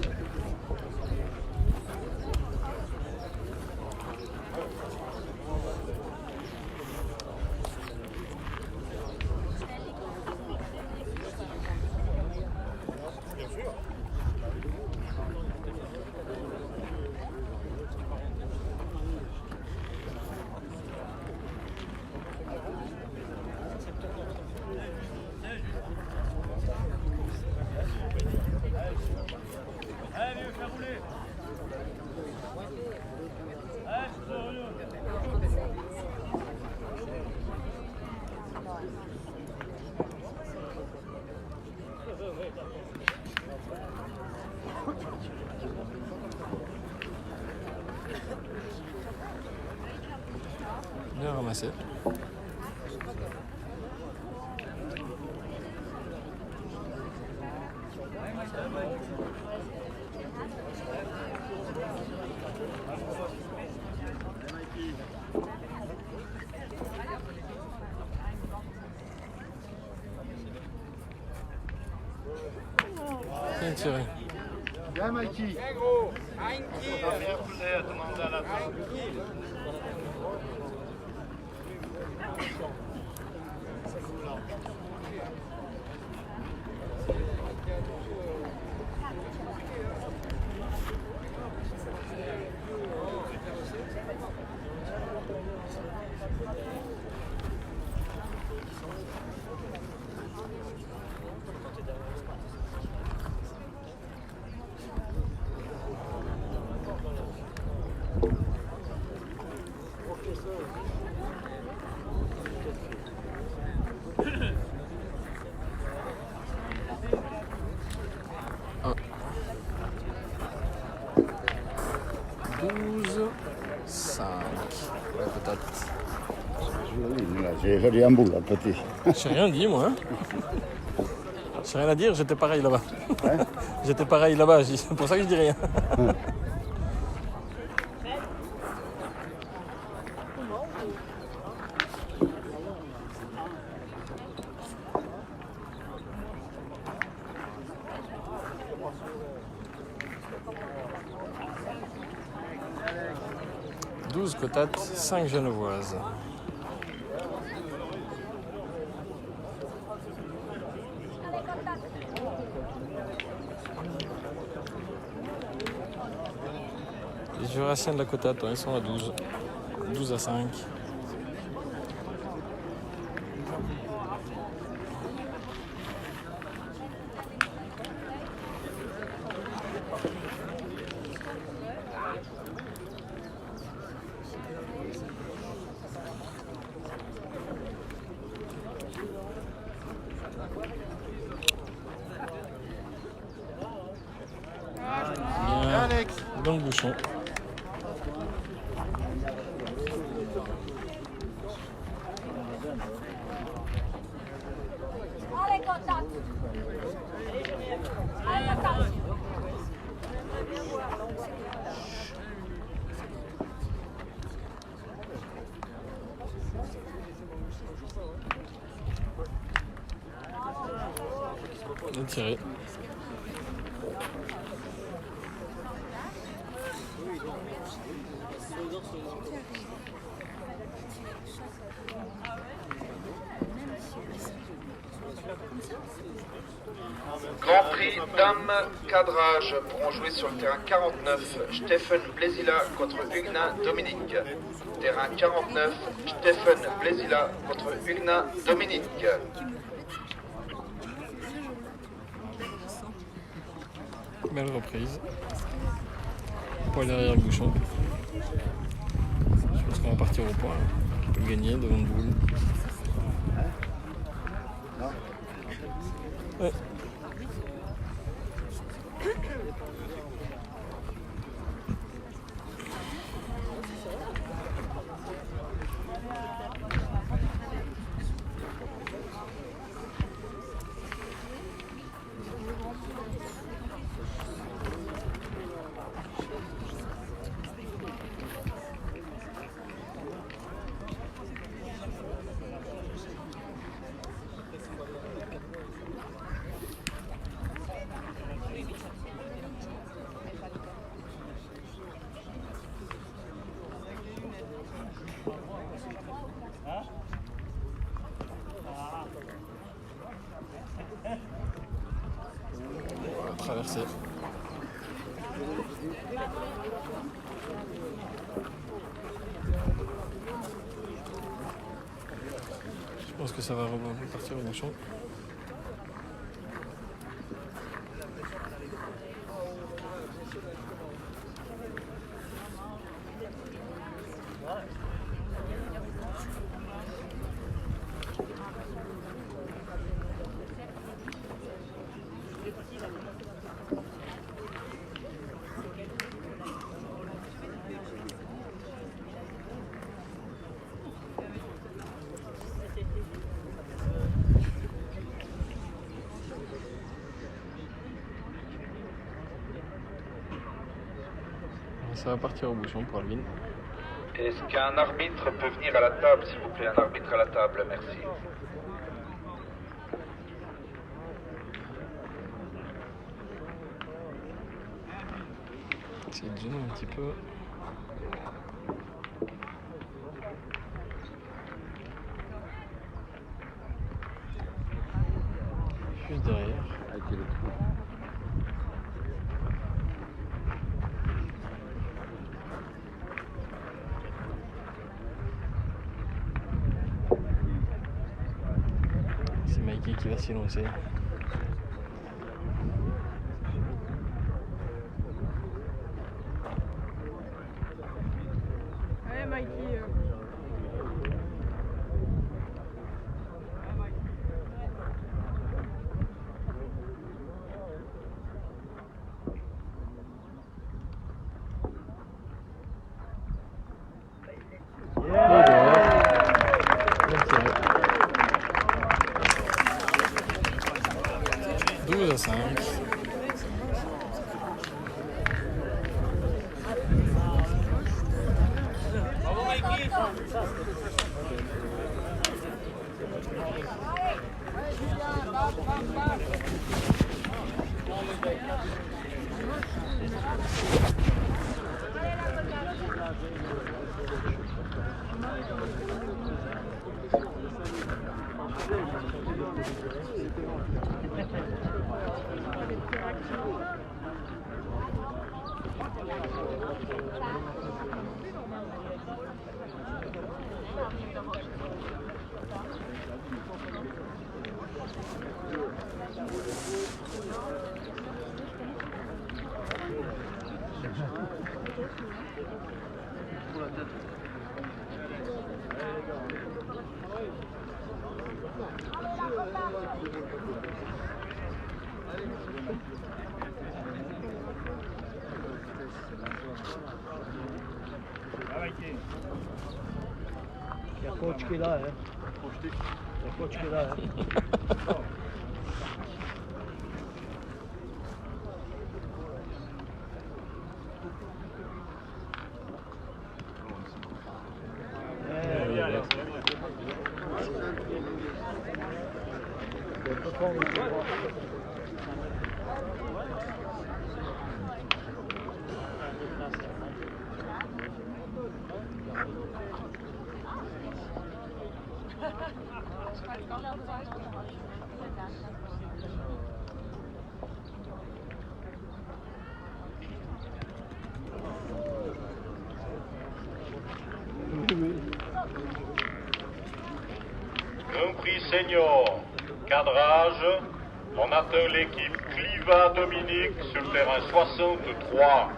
Bien ramassé. Bien tiré. Bien Mikey. La patate. J'ai dit un bout là, petit. J'ai rien dit moi. Hein. J'ai rien à dire, j'étais pareil là-bas. Ouais. J'étais pareil là-bas, c'est pour ça que je dis rien. « 12 cotates, 5 genevoises. » Les Jurassiens de la cotate, ils sont à 12. 12 à 5. Dans le bouchon. Allez, contact. Allez, contact. Bien tiré. écurie Dame Cadrage pourront jouer sur le terrain 49, Stephen Blésila contre Huguenin Dominique. Terrain 49, Stephen Blésila contre Huguenin Dominique. Belle reprise. Point derrière le bouchon. Je pense qu'on va partir au point. On peut gagner devant le boule. Ouais. Traversée. Je pense que ça va repartir au bouchon. Ça va partir au bouchon pour Alvin. Est-ce qu'un arbitre peut venir à la table, s'il vous plaît? Un arbitre à la table, merci. C'est de gêner un petit peu. Juste derrière. C'est Mikey qui va s'y lancer. Allez Mikey. À 5. Bravo Mikey. Il y a coach qui est là, hein. Il y a coach qui est là, hein. Grand Prix Senior, cadrage. On atteint l'équipe Cliva Dominique sur le terrain 63.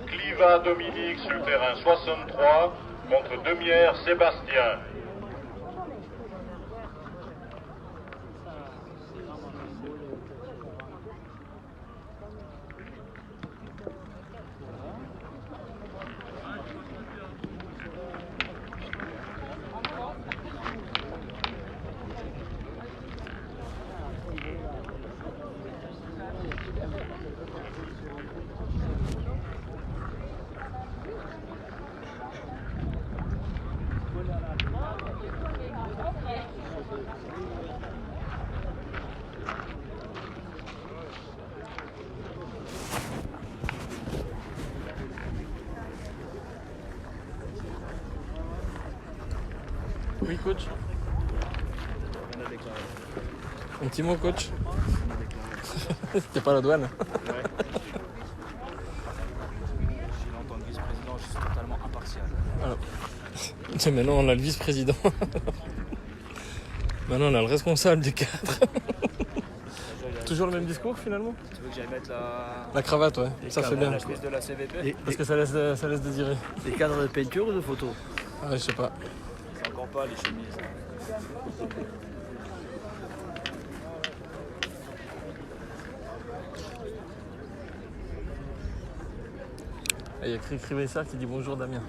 Cliva Dominique sur le terrain 63 contre Demière Sébastien. Oui, coach. Un petit mot, coach. T'es pas à la douane. Ouais. J'ai en tant que vice-président, je suis totalement impartial. Voilà. Tiens, maintenant on a le vice-président. Maintenant on a le responsable du cadre. Toujours le même discours finalement? Tu veux que j'aille mettre la cravate, ouais. Ça fait bien. La chemise de la CVP? Parce que ça laisse désirer. Les cadres de peinture ou de photo? Ah, je sais pas. C'est encore pas les chemises. Il y a Cricri Bessard qui dit bonjour Damien.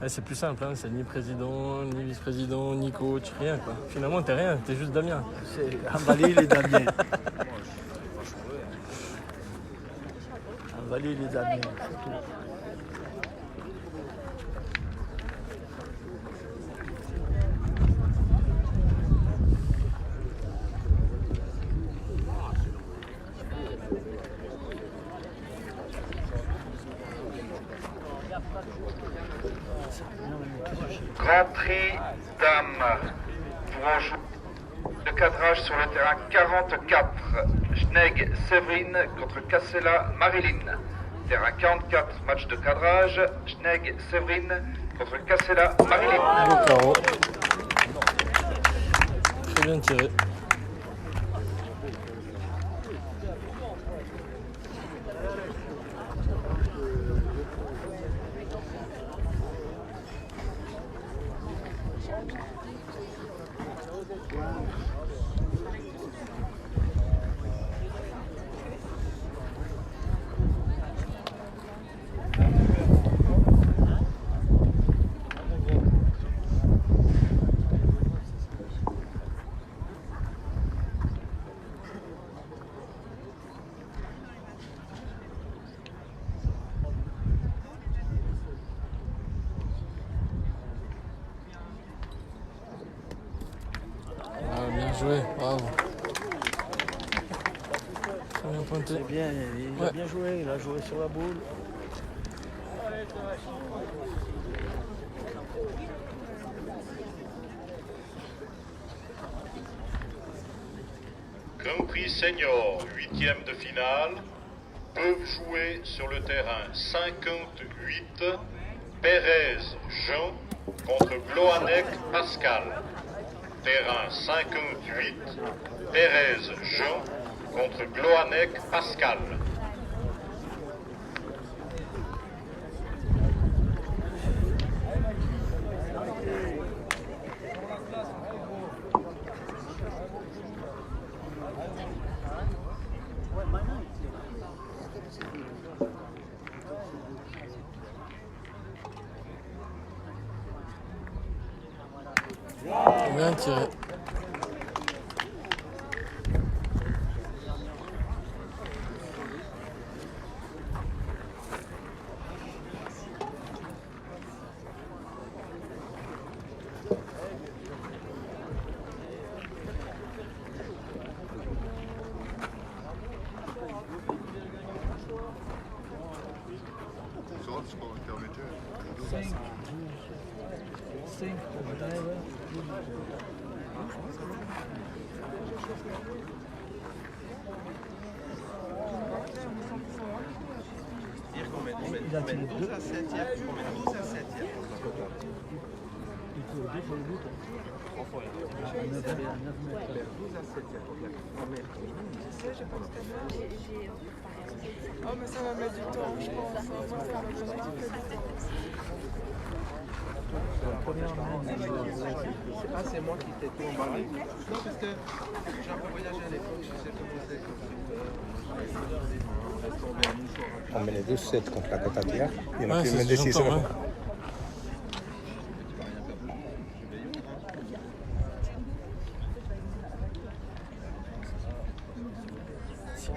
C'est plus simple, hein. C'est ni président, ni vice-président, ni coach, rien quoi. Finalement t'es rien, t'es juste Damien. C'est Envalil et Damien. Envalil et Damien, c'est tout. Grand Prix Dames. Pour jouer le cadrage sur le terrain 44. Schnegg Séverine contre Cassella Marilyn. Terrain 44, match de cadrage. Schnegg Séverine contre Cassella Marilyn. Beau carreau. Très bien tiré. Bien joué, bravo. Très bien pointé. C'est bien, il a bien joué, il a joué sur la boule. Grand Prix Senior, 8e de finale, peuvent jouer sur le terrain 58, Pérez Jean contre Gloanec Pascal. Terrain 58, Pérez Jean contre Gloanec Pascal. Bien tiré. Il a tiré 12 à 7, on met 12 à 7. but sur le but. 3 fois. À 9 mètres. Oh, mais ça va mettre du temps, je pense. On va faire le besoin. La première main, Ah, c'est moi qui t'ai tout emballé. Non, parce que j'ai un peu voyagé à l'époque, je sais comment c'est. On met les 12-7 contre la Cottat hier. Il y en a Ouais, qui c'est mettent ce des que 6 j'entends, ouais.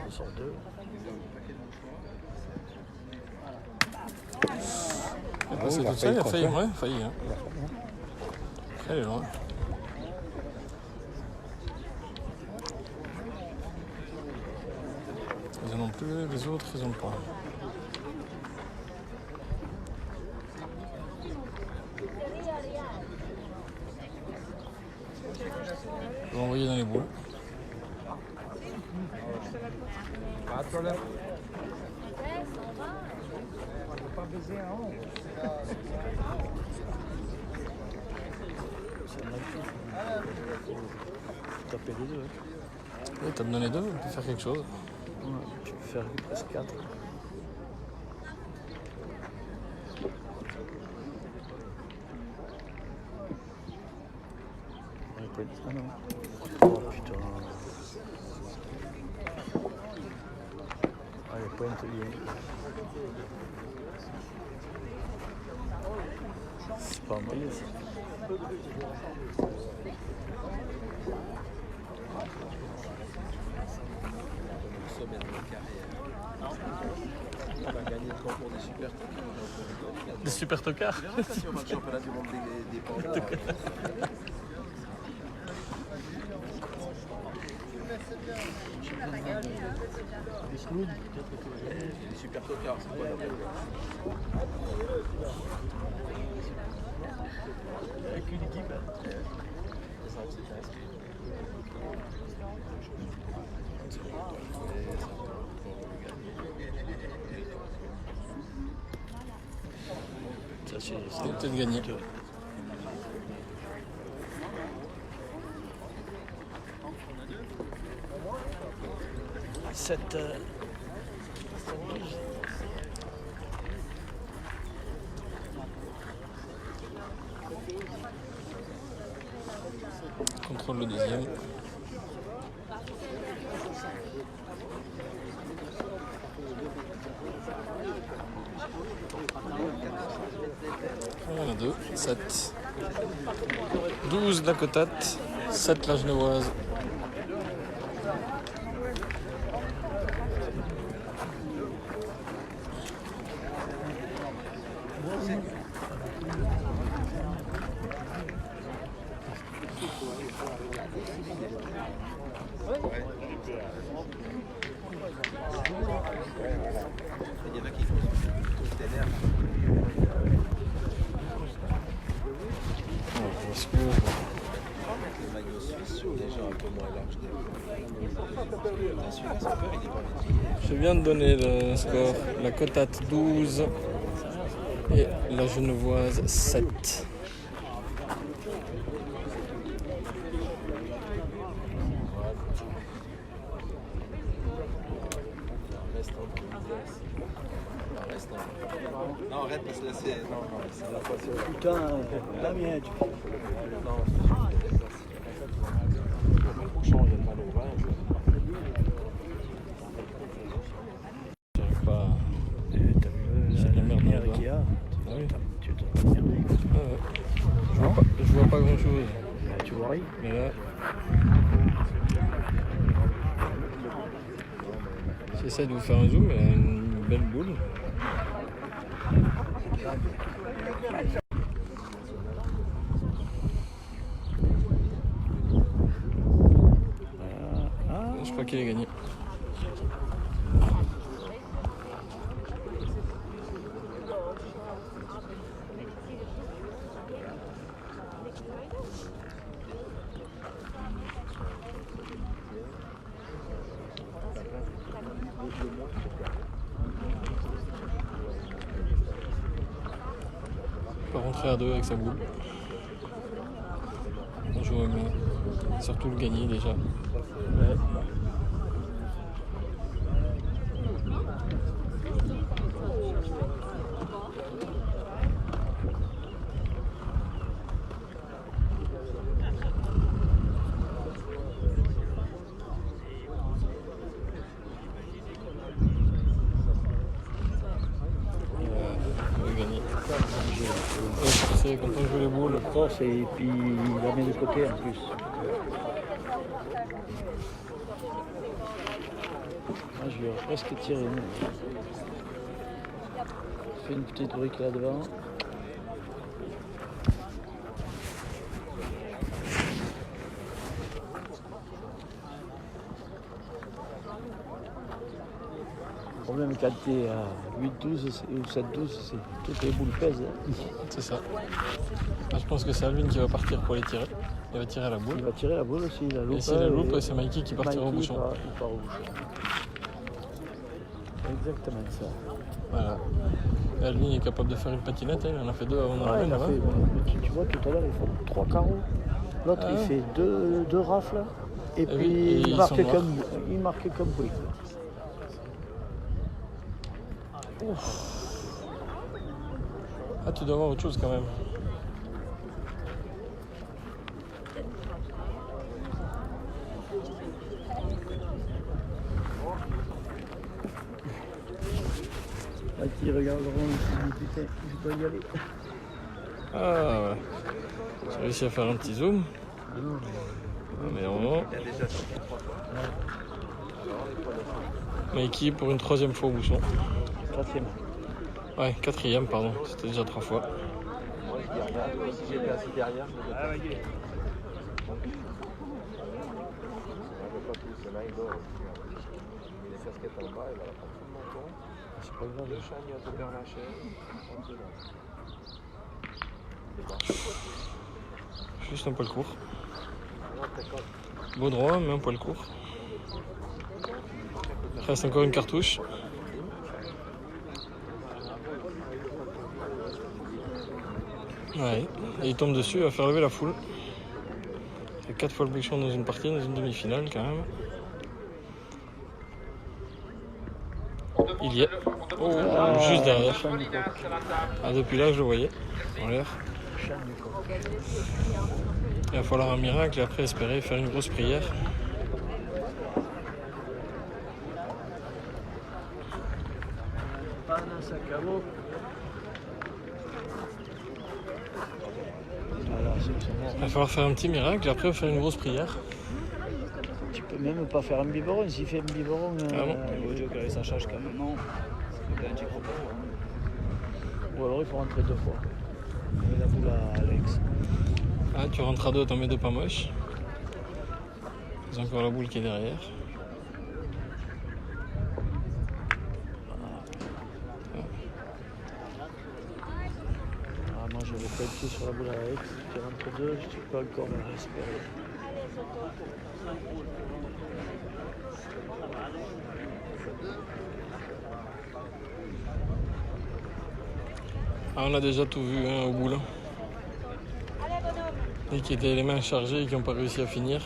sur 2. Elle est passée toute seule, elle a failli, ouais, failli. Hein. Elle est loin. Ils en ont plus, les autres, ils en ont pas. Je vais envoyer dans les boules. Pas de problème. Taper les deux. Oui, t'as me donné 2, on peut faire quelque chose. Ouais, tu peux faire presque 4. Ah non. Oh putain. Ah, les pointes liées. C'est pas emballé ça. On va gagner le concours des super tocards. Des super tocards. On verra quand il y aura le championnat du monde des pandas. Des clowns, peut-être que Les super tocards, c'est quoi l'appel? avec une équipe. Ça, c'est peut-être gagné. 7. Contrôle le deuxième. Il y en a 2, 7. 12 la Cottat, 7 la Genevoise. Il y en a qui t'énervent. Les maillots suisses sont déjà un peu moins larges. Je viens de donner le score. La Cottat 12 et la Genevoise 7. Non, arrête parce que là c'est. Non, c'est la fois. Putain, la mienne. Non, on change de mal au ventre. J'arrive pas. T'as vu la lumière qu'il y a? Ah oui. Tu te regardes. Je vois pas grand chose. Tu vois rien. Mais là. J'essaie de vous faire un zoom, elle a une belle boule. Je crois qu'il a gagné. Il peut rentrer à 2 avec sa boule. On joue bien. Surtout le gagner déjà. Ouais. C'est quand on joue les boules. Cross et puis il la met de côté en plus. Ah, je vais presque tirer. Je fais une petite brique là devant. Le problème quand tu es à 8-12 ou 7-12, toutes les boules pèsent. C'est ça. Ah, je pense que c'est Alvin qui va partir pour les tirer. Il va tirer la boule. Il va tirer la boule aussi. La loupe, et si la loupe, c'est Mikey qui partira au bouchon. Il part au bouchon. Exactement ça. Voilà. Et Alvin est capable de faire une patinette, hein. Il en a fait deux avant dans Ouais, la main. Tu vois, tout à l'heure, il fait 3 carreaux. L'autre, il fait deux rafles. Et puis, oui, il marque comme brique. Ah, tu dois avoir autre chose quand même. Là, qui regarderont, ils se disent putain, je dois y aller. Ah, ouais. J'ai réussi à faire un petit zoom. Mais vraiment. Mikey pour une 3e fois au bouchon. 4e. Ouais, 4e, pardon. C'était déjà 3 fois. Si j'étais assis derrière, je me disais. C'est pas grave. Le chagnon de Père Lachaise, Juste un poil court. Beau droit, mais un poil court. Reste encore une cartouche. Ouais, et il tombe dessus, il va faire lever la foule. C'est 4 fois le bouchon dans une partie, dans une demi-finale quand même. Il y est. Oh, juste derrière. Ah, depuis là, je le voyais en l'air. Il va falloir un miracle et après espérer faire une grosse prière. Il va falloir faire un petit miracle et après faire une grosse prière. Tu peux même pas faire un biberon. S'il fait un biberon. Ah bon Dieu que ça change quand même. Non. Ou alors il faut rentrer 2 fois. Et la boule à Alex. Ah, tu rentres à 2, t'en mets 2 pas moches. C'est encore la boule qui est derrière. Ah, moi j'avais pas été sur la boule à Alex. Tu rentres 2, je peux encore espérer. Ah, on a déjà tout vu hein, au bout. Et qui étaient les mains chargées et qui n'ont pas réussi à finir.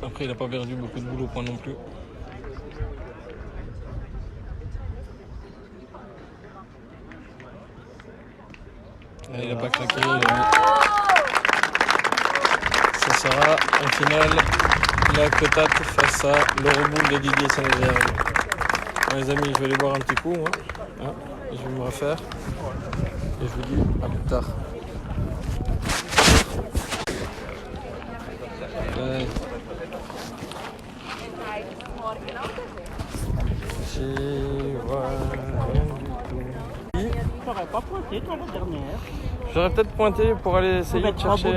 Après, il n'a pas perdu beaucoup de boulot au point non plus. Et il n'a pas claqué. Il a mis. Ça sera en finale la Cotat face à l'Euroboule de Didier Saint-Nazaire. Les amis, je vais aller boire un petit coup. Hein. Je vais me refaire. Et je vous dis à plus tard. J'y vois rien du tout. Tu n'aurais pas pointé toi la dernière. J'aurais peut-être pointé pour aller essayer de chercher.